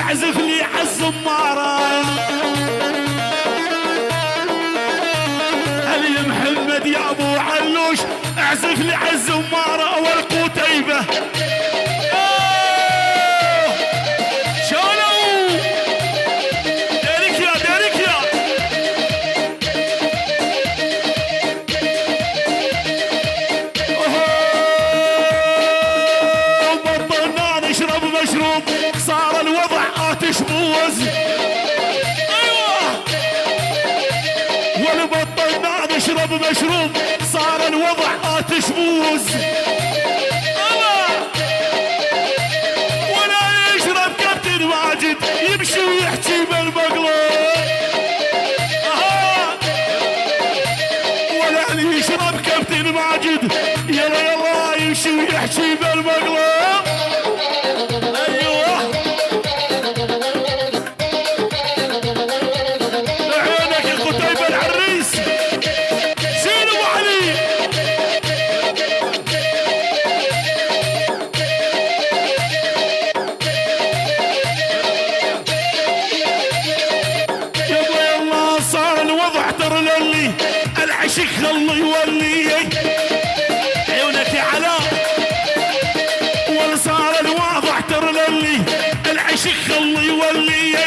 واعزف لي عالزمارة. علي محمد يا ابو علوش اعزف لي عالزمارة والقتيبة. شالوا ديرك يا ديرك يا بطلنا نشرب مشروب صار الوضع آتش بوز. ايوه ولبطلنا نشرب مشروب صار الوضع آتش بوز. ولا يشرب كابتن ماجد يمشي ويحكي بالمقلوب. ولا يشرب كابتن ماجد يلا يلا يمشي ويحكي بالمقلوب. ايوه عينك القتيبة العريس زين ابو علي. يلا يلا صار الوضع ترى للي العشق خلي يولي. عيونك يا علاء وصار الوضع ترى للي العشق خلي يولي.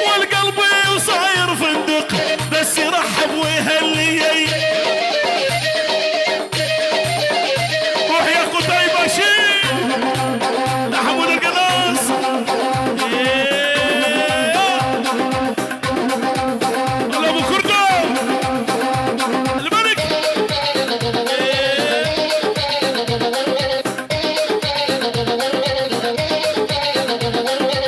والقلب وصاير فندق بس يرحب ويهلي. روح يا قتيبة شيل لحمون القلاص. ابو كردو الملك.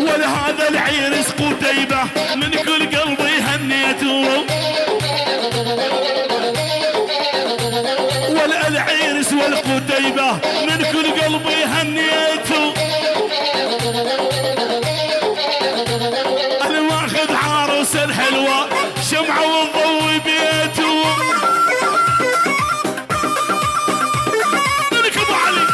ولهذا العرس قتيبة من كل قلبي هنيته. والعرس والقتيبة من كل قلبي هنيته. انا ماخذ عروس الحلوة شمعة وضوي بيته. ملك ابو علي.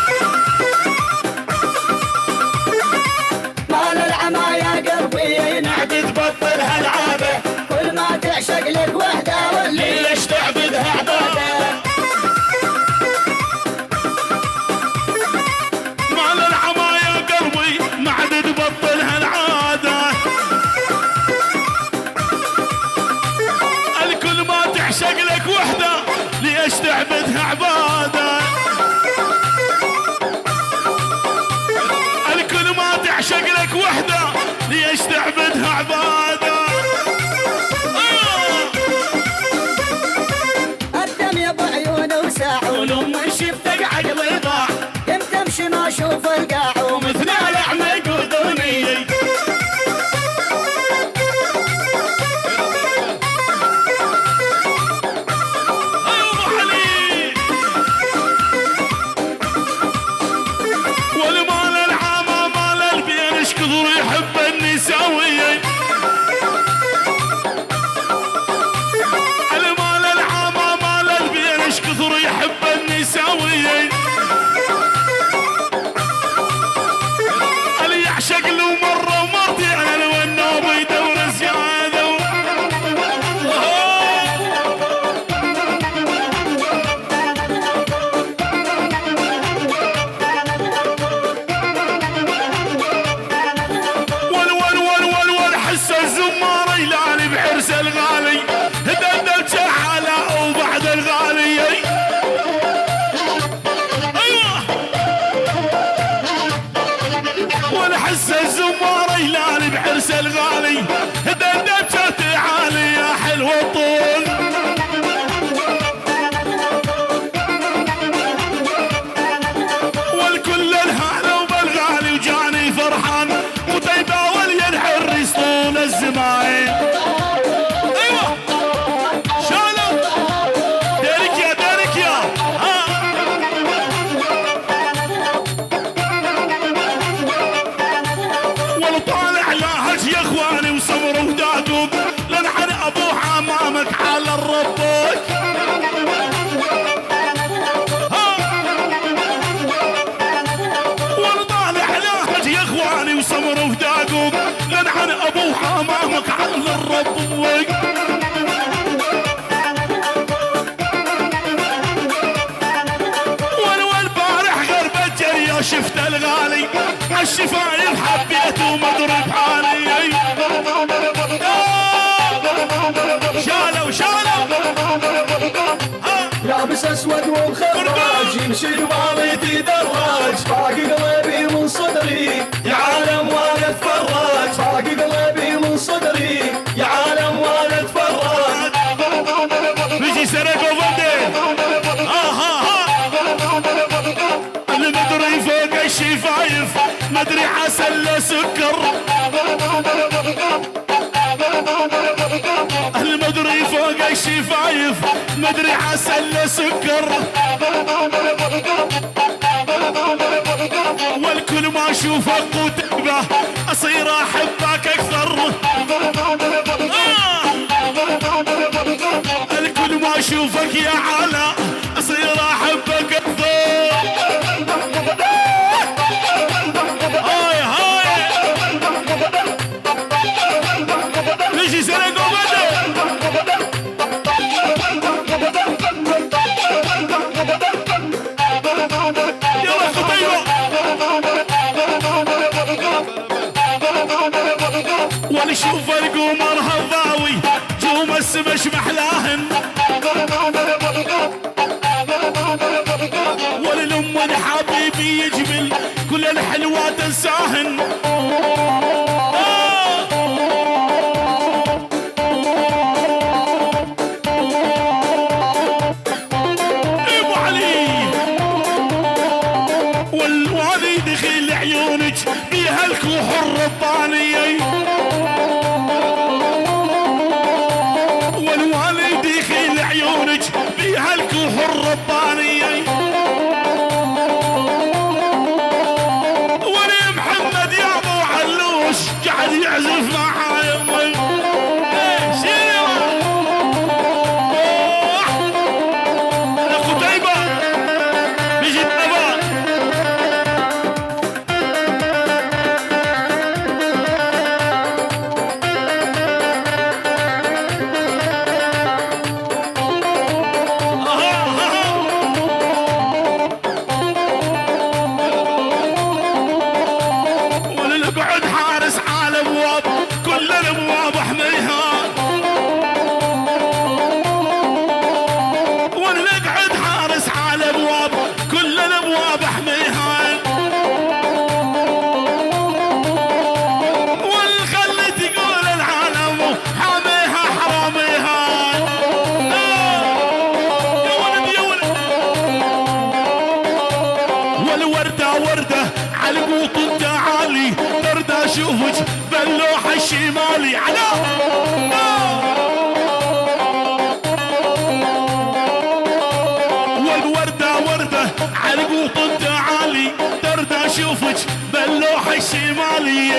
مال العما يا قلبي نعد تبطل هالعادة كل ما تعشق لك وحده واللي ليش تعبدها عبادة. مال العما يا قلبي ما عاد تبطل هالعادة. الكل ما تعشق لك وحدة ليش تعبدها عبادة. الكل ما تعشق لك وحدة ليش تعبدها عبادة. الدم يبو عيونه وساعه ولما شفتك عقلي ضاع قمت امشي ما اشوف القاع ومثل الاعمى قدوني. ابو علي والمال العامة مال البين ايش كثر يحب النساوية. المال العامة مال البين ايش كثر يحب النساوية. ابوها امامك عن الرب والبارح غربت جري شفت الغالي عالشفايف حبيته ومضرب حالي شالوا لابس اسود ومخراج يمشي قبالي دراج باقي قلبي من صدري يا عالم وانا اتفرج باقي قلبي من صدري يا عالم وانا اتفرج بيجي سرقوا فندق المدري فوق الشفايف مدري عسل لا سكر المدري فوق الشفايف مدري عسل لا سكر والكل ما اشوفك وتبه اصير احبك اكثر الكل ما اشوفك يا علا اصير احبك اكثر هاي بيجي سرقوا يلا خطيبه ونشوف القمر هضاوي جوم السمش محلاهن وللام الحبيبي يجمل كل الحلوات تنساهن ابو علي والوالي دخيل عيونك بيها الكوح الربانيه والوالد خيل عيونك بيها الكوح الربانية ولي محمد يا ابو علوش قاعد يعزف معاي امي قتيبة بيجي النبات ولنقعد حارس على ابواب كل الابواب احميها ولنقعد حارس على ابواب كل الابواب احميها والخلي تقول العالم حاميها حراميها يا ولد يا ولد والوردة وردة على قوط تعالي برد اشوفك باللوحة الشمالي على والوردة وردة على قوط تعالي برد اشوفك باللوحة الشمالي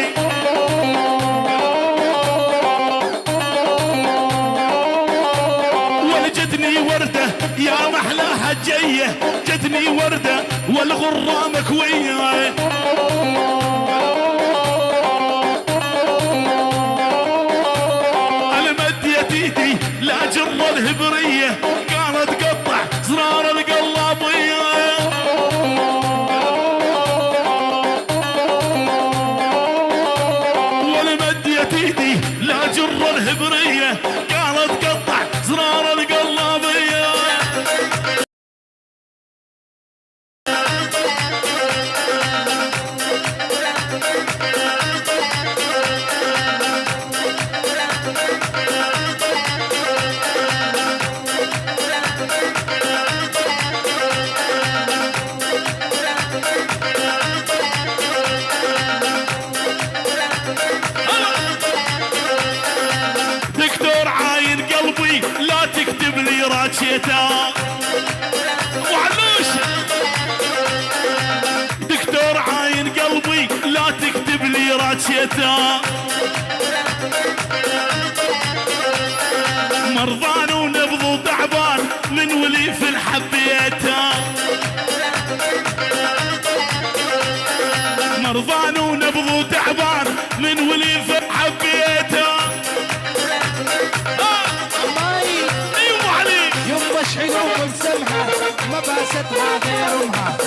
ولجتني وردة يا محلاها جاية جتني وردة والغرة مكوية انا مديت ايدي لا جرة الهبرية كانت تقطع زرار القلابية وانا مديت ايدي لا جرة الهبرية كانت تقطع زرار القلابية دكتور عاين قلبي لا تكتب لي راتشيتا وعلوش دكتور عاين قلبي لا تكتب لي راتشيتا مرضان ونبض وتعبان من ولي في الحبيته مرضان ونبض وتعبان من ولي في الحبيته لبستها غير امها